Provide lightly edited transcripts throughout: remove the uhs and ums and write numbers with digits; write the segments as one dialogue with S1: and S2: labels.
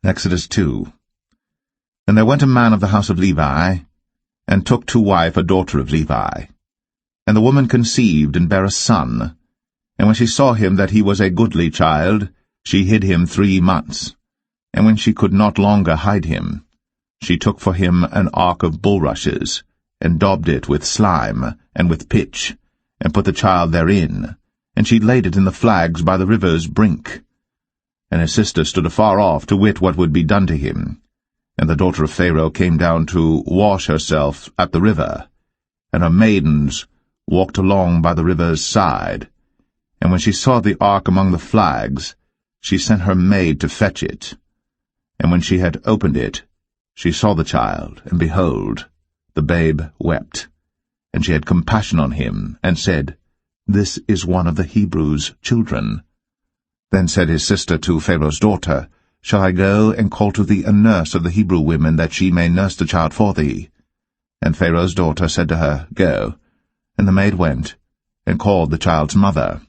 S1: Exodus 2. And there went a man of the house of Levi, and took to wife a daughter of Levi. And the woman conceived and bare a son. And when she saw him that he was a goodly child, she hid him 3 months. And when she could not longer hide him, she took for him an ark of bulrushes, and daubed it with slime and with pitch, and put the child therein, and she laid it in the flags by the river's brink. And his sister stood afar off to wit what would be done to him. And the daughter of Pharaoh came down to wash herself at the river, and her maidens walked along by the river's side. And when she saw the ark among the flags, she sent her maid to fetch it. And when she had opened it, she saw the child, and behold, the babe wept. And she had compassion on him, and said, This is one of the Hebrews' children. Then said his sister to Pharaoh's daughter, Shall I go and call to thee a nurse of the Hebrew women, that she may nurse the child for thee? And Pharaoh's daughter said to her, Go. And the maid went, and called the child's mother.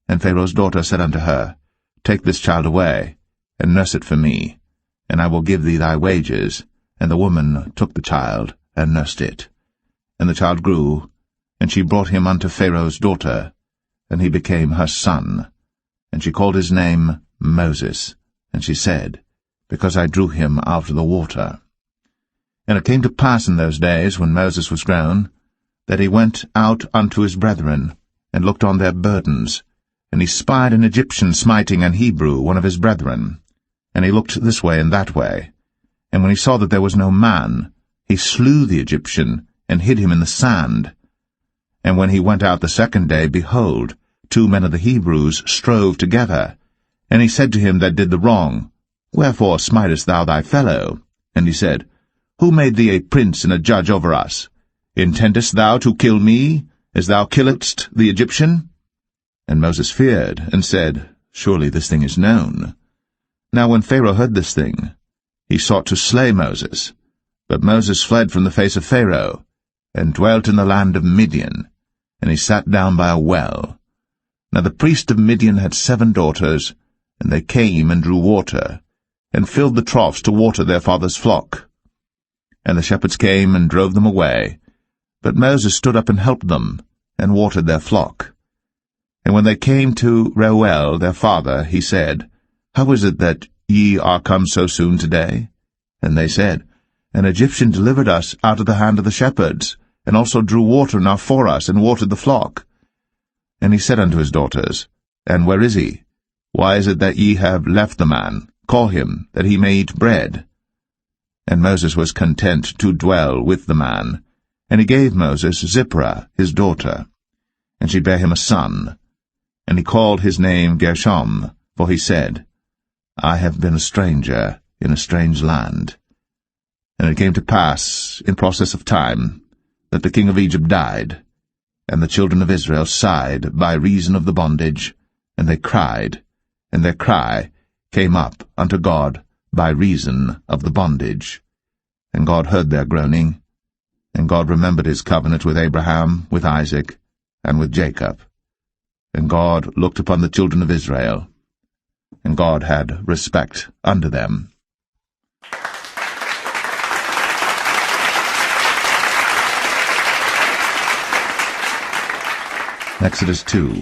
S1: And Pharaoh's daughter said unto her, Take this child away, and nurse it for me, and I will give thee thy wages. And the woman took the child, and nursed it. And the child grew, and she brought him unto Pharaoh's daughter, and he became her son. And she called his name Moses. And she said, Because I drew him out of the water. And it came to pass in those days, when Moses was grown, that he went out unto his brethren, and looked on their burdens. And he spied an Egyptian smiting an Hebrew, one of his brethren. And he looked this way and that way. And when he saw that there was no man, he slew the Egyptian, and hid him in the sand. And when he went out the second day, behold, 2 men of the Hebrews strove together. And he said to him that did the wrong, Wherefore smitest thou thy fellow? And he said, Who made thee a prince and a judge over us? Intendest thou to kill me, as thou killedst the Egyptian? And Moses feared, and said, Surely this thing is known. Now when Pharaoh heard this thing, he sought to slay Moses. But Moses fled from the face of Pharaoh, and dwelt in the land of Midian, and he sat down by a well. Now the priest of Midian had 7 daughters, and they came and drew water, and filled the troughs to water their father's flock. And the shepherds came and drove them away, but Moses stood up and helped them, and watered their flock. And when they came to Reuel their father, he said, How is it that ye are come so soon today? And they said, An Egyptian delivered us out of the hand of the shepherds, and also drew water enough for us, and watered the flock. And he said unto his daughters, And where is he? Why is it that ye have left the man? Call him, that he may eat bread. And Moses was content to dwell with the man. And he gave Moses Zipporah his daughter. And she bare him a son. And he called his name Gershom, for he said, I have been a stranger in a strange land. And it came to pass, in process of time, that the king of Egypt died. And the children of Israel sighed by reason of the bondage, and they cried, and their cry came up unto God by reason of the bondage. And God heard their groaning, and God remembered his covenant with Abraham, with Isaac, and with Jacob. And God looked upon the children of Israel, and God had respect unto them. Exodus 2.